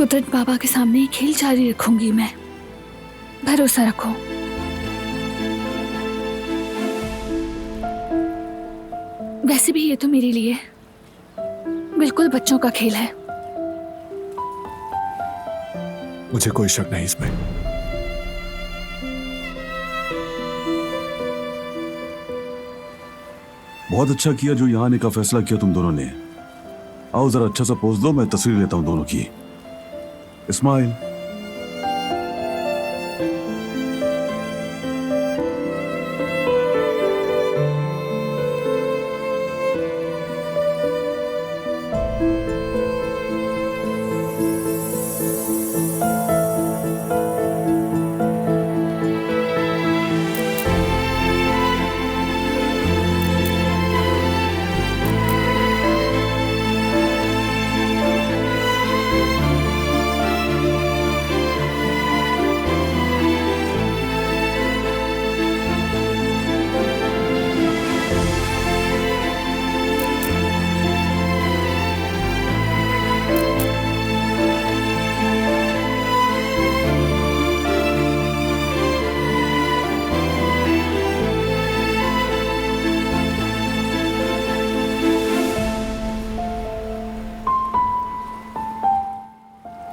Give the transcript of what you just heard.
कुदरत बाबा के सामने ये खेल जारी रखूंगी मैं। भरोसा रखो। वैसे भी ये तो मेरे लिए बिल्कुल बच्चों का खेल है। मुझे कोई शक नहीं इसमें। बहुत अच्छा किया जो यहाँ आने का फैसला किया तुम दोनों ने। आओ जरा अच्छा सा पोज दो, मैं तस्वीर लेता हूं दोनों की। इस्माइल।